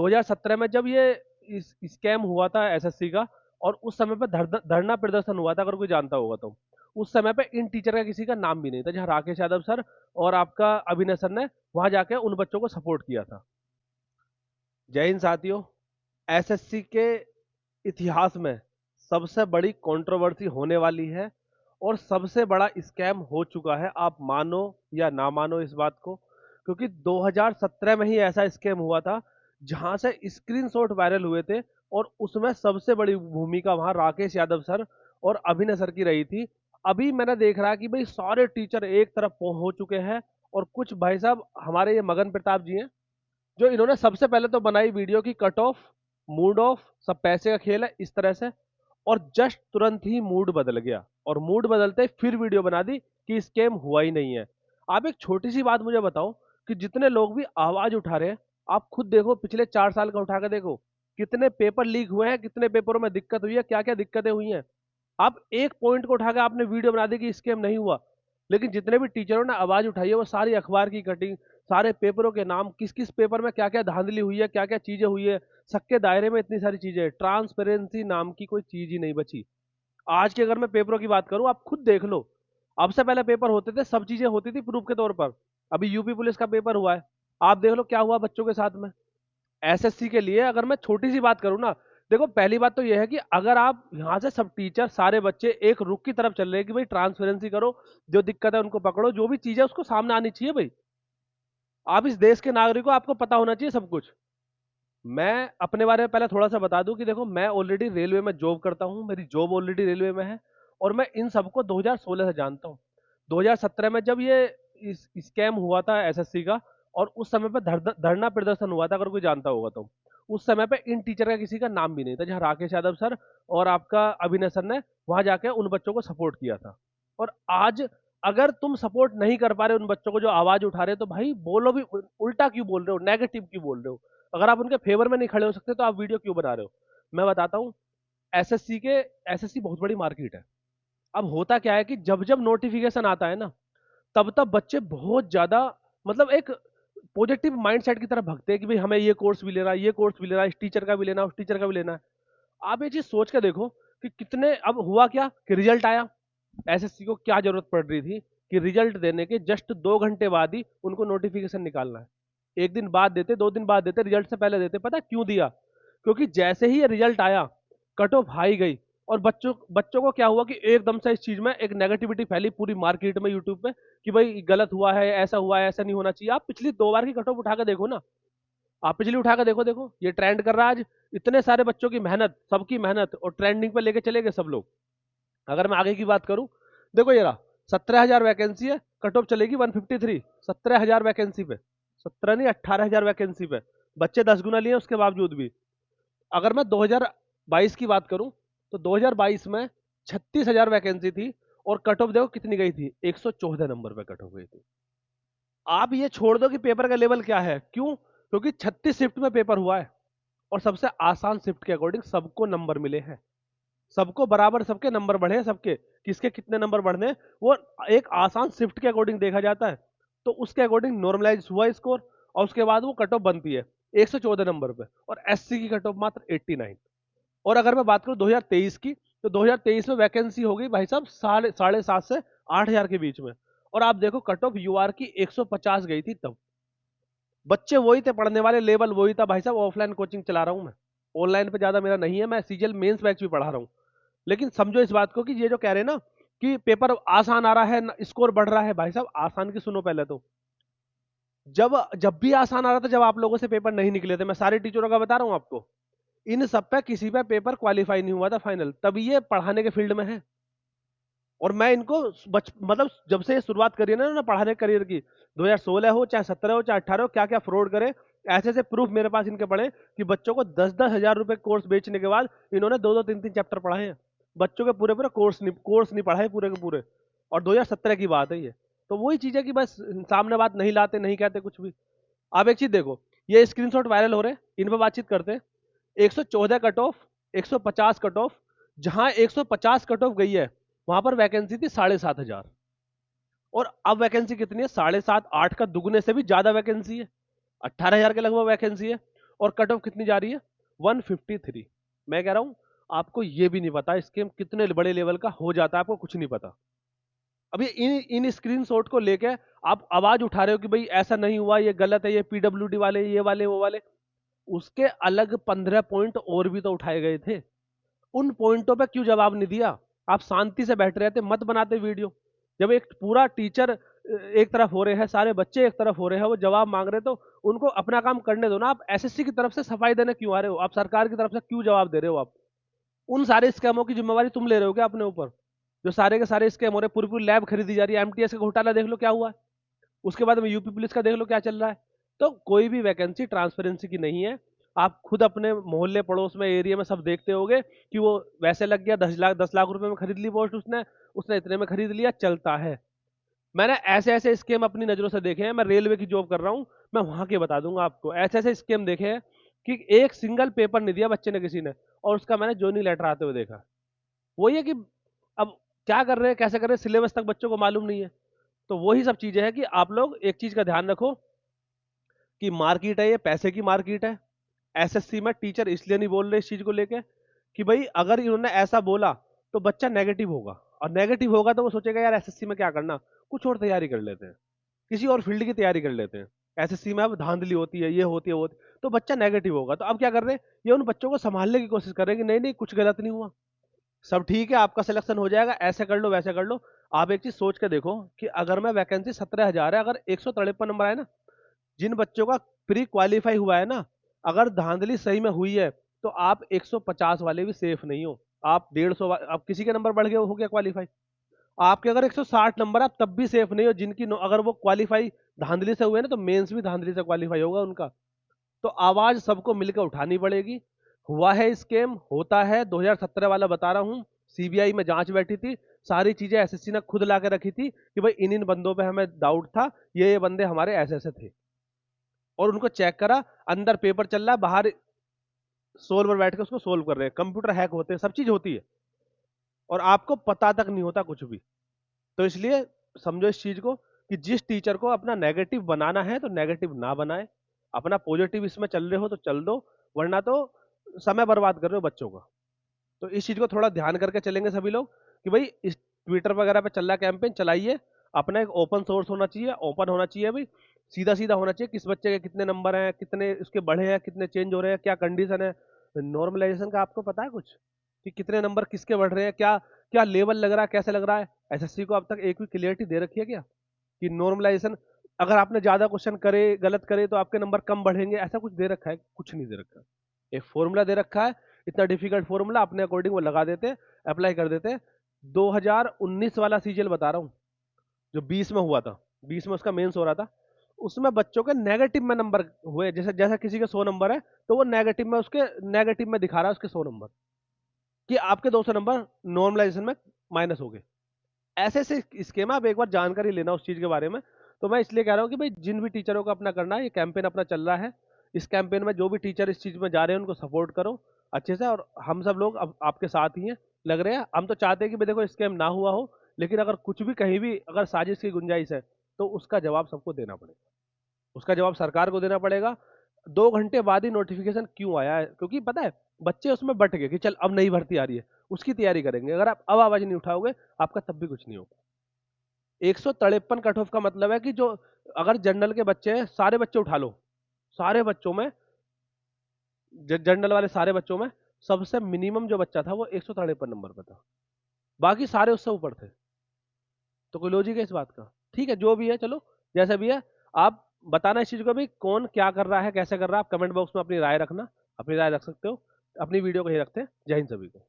2017 में जब ये स्कैम हुआ था एसएससी का, और उस समय पे धरना प्रदर्शन हुआ था, अगर कोई जानता होगा तो। उस समय पे इन टीचर का किसी का नाम भी नहीं था, जहां राकेश यादव सर और आपका अभिनय सर ने वहां जाके उन बच्चों को सपोर्ट किया था। जय हिंद साथियों। एसएससी के इतिहास में सबसे बड़ी कंट्रोवर्सी होने वाली है और सबसे बड़ा स्कैम हो चुका है, आप मानो या ना मानो इस बात को। क्योंकि 2017 में ही ऐसा स्कैम हुआ था जहां से स्क्रीनशॉट वायरल हुए थे, और उसमें सबसे बड़ी भूमिका वहां राकेश यादव सर और अभिनय सर की रही थी। अभी मैंने देख रहा कि भाई सारे टीचर एक तरफ हो चुके हैं, और कुछ भाई साहब हमारे ये मगन प्रताप जी हैं, जो इन्होंने सबसे पहले तो बनाई वीडियो की कट ऑफ, मूड ऑफ, सब पैसे का खेल है इस तरह से, और जस्ट तुरंत ही मूड बदल गया, और मूड बदलते ही फिर वीडियो बना दी कि स्कैम हुआ ही नहीं है। आप एक छोटी सी बात मुझे बताओ कि जितने लोग भी आवाज उठा रहे हैं, आप खुद देखो पिछले 4 साल का उठा कर देखो, कितने पेपर लीक हुए हैं, कितने पेपरों में दिक्कत हुई है, क्या क्या दिक्कतें हुई हैं। आप एक पॉइंट को उठाकर आपने वीडियो बना दी कि स्कैम नहीं हुआ, लेकिन जितने भी टीचरों ने आवाज उठाई है वो सारी अखबार की कटिंग, सारे पेपरों के नाम, किस किस पेपर में क्या क्या धांधली हुई है, क्या क्या चीजें हुई है, सबके दायरे में इतनी सारी चीजें, ट्रांसपेरेंसी नाम की कोई चीज ही नहीं बची। आज के अगर मैं पेपरों की बात करूं, आप खुद देख लो, अब से पहले पेपर होते थे, सब चीजें होती थी प्रूफ के तौर पर। अभी यूपी पुलिस का पेपर हुआ है, आप देख लो क्या हुआ बच्चों के साथ में। एसएससी के लिए अगर मैं छोटी सी बात करूं ना, देखो पहली बात तो यह है कि अगर आप यहां से सब टीचर सारे बच्चे एक रुख की तरफ चल रहे हैं कि भाई ट्रांसपेरेंसी करो, जो दिक्कत है उनको पकड़ो, जो भी चीज है उसको सामने आनी चाहिए भाई। आप इस देश के नागरिक हो, आपको पता होना चाहिए सब कुछ। मैं अपने बारे में पहले थोड़ा सा बता दूं कि देखो मैं ऑलरेडी रेलवे में जॉब करता हूं, मेरी जॉब ऑलरेडी रेलवे में है, और मैं इन सबको 2016 से जानता हूं। 2017 में जब ये स्कैम हुआ था एसएससी का, और उस समय पे धरना प्रदर्शन हुआ था, अगर कोई जानता होगा तो। उस समय पे इन टीचर का किसी का नाम भी नहीं था, जहां राकेश यादव सर और आपका अभिनय सर ने वहां जाके उन बच्चों को सपोर्ट किया था। और आज अगर तुम सपोर्ट नहीं कर पा रहे उन बच्चों को जो आवाज उठा रहे, तो भाई बोलो भी, उल्टा क्यों बोल रहे हो, नेगेटिव क्यों बोल रहे हो। अगर आप उनके फेवर में नहीं खड़े हो सकते तो आप वीडियो क्यों बना रहे हो। मैं बताता हूँ, एसएससी के एसएससी बहुत बड़ी मार्केट है। अब होता क्या है कि जब जब नोटिफिकेशन आता है ना, तब तब बच्चे बहुत ज्यादा, मतलब एक पॉजिटिव माइंडसेट की तरफ भगते हैं कि भाई हमें ये कोर्स भी लेना है, ये कोर्स भी लेना है, इस टीचर का भी लेना है, उस टीचर का भी लेना है। आप ये चीज सोच के देखो कि कितने, अब हुआ क्या कि रिजल्ट आया, एसएससी को क्या जरूरत पड़ रही थी कि रिजल्ट देने के जस्ट 2 घंटे बाद ही उनको नोटिफिकेशन निकालना है। एक दिन बाद देते, 2 दिन बाद देते, रिजल्ट से पहले देते। पता क्यों दिया? क्योंकि जैसे ही ये रिजल्ट आया, कट ऑफ हाई गई, और बच्चों बच्चों को क्या हुआ कि एकदम से इस चीज में एक नेगेटिविटी फैली पूरी मार्केट में, यूट्यूब पे, कि भाई गलत हुआ है, ऐसा नहीं होना चाहिए। आप पिछली 2 बार की कट ऑफ उठा के देखो ना, आप पिछली उठा के देखो, देखो ये ट्रेंड कर रहा है आज। इतने सारे बच्चों की मेहनत, सबकी मेहनत, और ट्रेंडिंग पे लेके चले गए सब लोग। अगर मैं आगे की बात करूं, देखो ये रहा, 17,000 वैकेंसी है, कट ऑफ चलेगी 153। 17,000 वैकेंसी पे, 17 नहीं 18,000 वैकेंसी पे, बच्चे 10 गुना लिए उसके बावजूद भी। अगर मैं 2022 की बात करूं, तो 2022 में 36,000 वैकेंसी थी, और कट ऑफ देखो कितनी गई थी, 114 नंबर पे कट ऑफ गई थी। आप ये छोड़ दो कि पेपर का लेवल क्या है, क्यों? क्योंकि 36 शिफ्ट में पेपर हुआ है, और सबसे आसान शिफ्ट के अकॉर्डिंग सबको नंबर मिले हैं, सबको बराबर, सबके नंबर बढ़े हैं, सबके किसके कितने नंबर बढ़ने हैं, वो एक आसान शिफ्ट के अकॉर्डिंग देखा जाता है। तो उसके अकॉर्डिंग नॉर्मलाइज हुआ स्कोर, और उसके बाद वो कट ऑफ बनती है 114 नंबर पे, और एससी की कट ऑफ मात्र 89। और अगर मैं बात करूं 2023 की, तो 2023 में वैकेंसी हो गई भाई साहब साढ़े 7 से 8,000 के बीच में, और आप देखो कट ऑफ यूआर की 150 गई थी तब। बच्चे वही थे पढ़ने वाले, लेवल वही था भाई साहब। ऑफलाइन कोचिंग चला रहा हूं मैं, ऑनलाइन पे ज्यादा मेरा नहीं है, मैं सीजीएल मेंस बैच भी पढ़ा रहा हूं। लेकिन समझो इस बात को कि ये जो कह रहे हैं ना कि पेपर आसान आ रहा है, स्कोर बढ़ रहा है, भाई साहब आसान की सुनो पहले तो। जब जब भी आसान आ रहा था, जब आप लोगों से पेपर नहीं निकले थे, मैं सारे टीचरों का बता रहा हूं आपको, इन सब पे किसी पे पेपर क्वालिफाई नहीं हुआ था फाइनल, तभी ये पढ़ाने के फील्ड में है। और मैं इनको मतलब जब से ये शुरुआत करी है ना पढ़ाने करियर की, 2016 हो चाहे 17 हो चाहे 18 हो, क्या क्या फ्रॉड करे, ऐसे ऐसे प्रूफ मेरे पास इनके पड़े कि बच्चों को 10-10 हजार रुपए कोर्स बेचने के बाद इन्होंने 2-2 3-3 चैप्टर पढ़ाए हैं। बच्चों के पूरे पूरे कोर्स नहीं पढ़ाए पूरे के पूरे। और 2017 की बात है ये। तो वही चीज है कि बस सामने बात नहीं लाते, नहीं कहते कुछ भी। आप एक चीज देखो, ये स्क्रीनशॉट वायरल हो रहे हैं, इन पर बातचीत करते हैं। 114 कट ऑफ, 150 कट ऑफ, जहां 150 कट ऑफ गई है वहां पर वैकेंसी थी 7,500, और अब वैकेंसी कितनी है, 7.5 8 का दुगने से भी ज्यादा वैकेंसी है, 18,000 के लगभग वैकेंसी है। और कट ऑफ कितनी जा रही है, 153। मैं कह रहा हूं आपको ये भी नहीं पता स्कीम कितने बड़े लेवल का हो जाता है, आपको कुछ नहीं पता। अभी इन इन स्क्रीनशॉट को लेके आप आवाज उठा रहे हो कि भाई ऐसा नहीं हुआ, ये गलत है, ये पीडब्ल्यूडी वाले, ये वाले, वो वाले। उसके अलग 15 पॉइंट और भी तो उठाए गए थे, उन पॉइंटों पे क्यों जवाब नहीं दिया? आप शांति से बैठ रहे थे, मत बनाते वीडियो। जब एक पूरा टीचर एक तरफ हो रहे हैं, सारे बच्चे एक तरफ हो रहे हैं, वो जवाब मांग रहे, तो उनको अपना काम करने दो ना। आप एसएससी की तरफ से सफाई देने क्यों आ रहे हो? आप सरकार की तरफ से क्यों जवाब दे रहे हो? आप उन सारे स्कैमों की जिम्मेवारी तुम ले रहे हो क्या अपने ऊपर? जो सारे के सारे स्कैम हो रहे, पूरी पूरी लैब खरीदी जा रही है, एमटीएस का घोटाला देख लो क्या हुआ है, उसके बाद में यूपी पुलिस का देख लो क्या चल रहा है। तो कोई भी वैकेंसी ट्रांसपेरेंसी की नहीं है। आप खुद अपने मोहल्ले पड़ोस में, एरिया में सब देखते होगे कि वो वैसे लग गया, 10 लाख रुपए में खरीद ली पोस्ट, उसने उसने इतने में खरीद लिया, चलता है। मैंने ऐसे ऐसे स्कीम अपनी नजरों से देखे हैं, मैं रेलवे की जॉब कर रहा हूं, मैं वहां के बता दूंगा आपको। ऐसे ऐसे स्कीम देखे हैं कि एक सिंगल पेपर नहीं दिया बच्चे ने किसी ने, और उसका मैंने जॉइनिंग लेटर आते हुए देखा। वही है कि अब क्या कर रहे हैं, कैसे कर रहे हैं, सिलेबस तक बच्चों को मालूम नहीं है। तो वही सब चीजें हैं कि आप लोग एक चीज का ध्यान रखो कि मार्केट है, ये पैसे की मार्केट है। एसएससी में टीचर इसलिए नहीं बोल रहे इस चीज को लेके कि भाई अगर इन्होंने ऐसा बोला तो बच्चा नेगेटिव होगा, और नेगेटिव होगा तो वो सोचेगा यार एसएससी में क्या करना, कुछ और तैयारी कर लेते हैं, किसी और फील्ड की तैयारी कर लेते हैं। एसएससी में अब धांधली होती है, ये होती है, वो होती है, तो बच्चा नेगेटिव होगा। तो अब क्या कर रहे हैं, ये उन बच्चों को संभालने की कोशिश कर रहे हैं कि नहीं नहीं कुछ गलत नहीं हुआ, सब ठीक है, आपका सिलेक्शन हो जाएगा, ऐसे कर लो वैसे कर लो। आप एक चीज सोच के देखो कि अगर मैं वैकेंसी 17,000 है, अगर 153 नंबर आए ना, जिन बच्चों का प्री क्वालिफाई हुआ है ना, अगर धांधली सही में हुई है तो आप 150 वाले भी सेफ नहीं हो। आप 150, आप किसी के नंबर बढ़ गए हो गया क्वालिफाई, आपके अगर 160 नंबर, आप तब भी सेफ नहीं हो। जिनकी अगर वो क्वालिफाई धांधली से हुए ना, तो मेंस भी धांधली से क्वालिफाई होगा उनका। तो आवाज सबको मिलकर उठानी पड़ेगी। हुआ है स्कैम, होता है, 2017 वाला बता रहा हूं, सीबीआई में जांच बैठी थी, सारी चीजें एसएससी ने खुद ला के रखी थी कि भाई इन इन बंदों पे हमें डाउट था, ये बंदे हमारे ऐसे ऐसे थे, और उनको चेक करा, अंदर पेपर चल रहा है, बाहर सोल्व पर बैठ के उसको सोल्व कर रहे हैं, कंप्यूटर हैक होते हैं, सब चीज होती है, और आपको पता तक नहीं होता कुछ भी। तो इसलिए समझो इस चीज को कि जिस टीचर को अपना नेगेटिव बनाना है तो नेगेटिव ना बनाए, अपना पॉजिटिव इसमें चल रहे हो तो चल दो, वरना तो समय बर्बाद कर रहे हो बच्चों का। तो इस चीज को थोड़ा ध्यान करके चलेंगे सभी लोग कि भाई इस ट्विटर वगैरह पे चल रहा कैंपेन, चलाइए। अपना एक ओपन सोर्स होना चाहिए, ओपन होना चाहिए भाई, सीधा सीधा होना चाहिए, किस बच्चे के कितने नंबर हैं, कितने उसके बढ़े हैं, कितने चेंज हो रहे हैं, क्या कंडीशन है। नॉर्मलाइजेशन का आपको पता है कुछ, कि कितने नंबर किसके बढ़ रहे हैं, क्या क्या लेवल लग रहा है, कैसे लग रहा है? एसएससी को अब तक एक भी क्लियरिटी दे रखी है क्या कि नॉर्मलाइजेशन, अगर आपने ज्यादा क्वेश्चन करे, गलत करे, तो आपके नंबर कम बढ़ेंगे? ऐसा कुछ दे रखा है? कुछ नहीं दे रखा है। एक फॉर्मूला दे रखा है, इतना डिफिकल्ट फॉर्मूला, अपने अकॉर्डिंग वो लगा देते, अप्लाई कर देते। 2019 वाला सीजीएल बता रहा हूँ, जो 20 में हुआ था, 20 में उसका मेंस हो रहा था, उसमें बच्चों के नेगेटिव में नंबर हुए, जैसे जैसा किसी के 100 नंबर है, तो वो नेगेटिव में, उसके नेगेटिव में दिखा रहा है उसके 100 नंबर, कि आपके 200 नंबर नॉर्मलाइजेशन में माइनस हो गए। ऐसे ऐसे स्कीम, आप एक बार जानकारी लेना उस चीज के बारे में। तो मैं इसलिए कह रहा हूँ कि भाई जिन भी टीचरों को अपना करना है, ये कैंपेन अपना चल रहा है, इस कैंपेन में जो भी टीचर इस चीज में जा रहे हैं उनको सपोर्ट करो अच्छे से, और हम सब लोग अब आपके साथ ही हैं, लग रहे हैं। हम तो चाहते हैं कि भाई देखो स्कैम ना हुआ हो, लेकिन अगर कुछ भी कहीं भी अगर साजिश की गुंजाइश है, तो उसका जवाब सबको देना पड़ेगा, उसका जवाब सरकार को देना पड़ेगा। 2 घंटे बाद ही नोटिफिकेशन क्यों आया है? क्योंकि पता है बच्चे उसमें बट गए कि चल अब नई भर्ती आ रही है, उसकी तैयारी करेंगे। अगर आप अब आवाज नहीं उठाओगे, आपका तब भी कुछ नहीं होगा। 153 कट ऑफ का मतलब है कि जो, अगर जनरल के बच्चे हैं, सारे बच्चे उठा लो, सारे बच्चों में, जनरल वाले सारे बच्चों में सबसे मिनिमम जो बच्चा था वो 153 नंबर पर था, बाकी सारे उससे ऊपर थे। तो कोई लॉजिक है इस बात का? ठीक है, जो भी है चलो, जैसा भी है। आप बताना इस चीज को भी, कौन क्या कर रहा है, कैसे कर रहा है, आप कमेंट बॉक्स में अपनी राय रखना, अपनी राय रख सकते हो। अपनी वीडियो को ही रखते हैं। जय हिंद सभी को।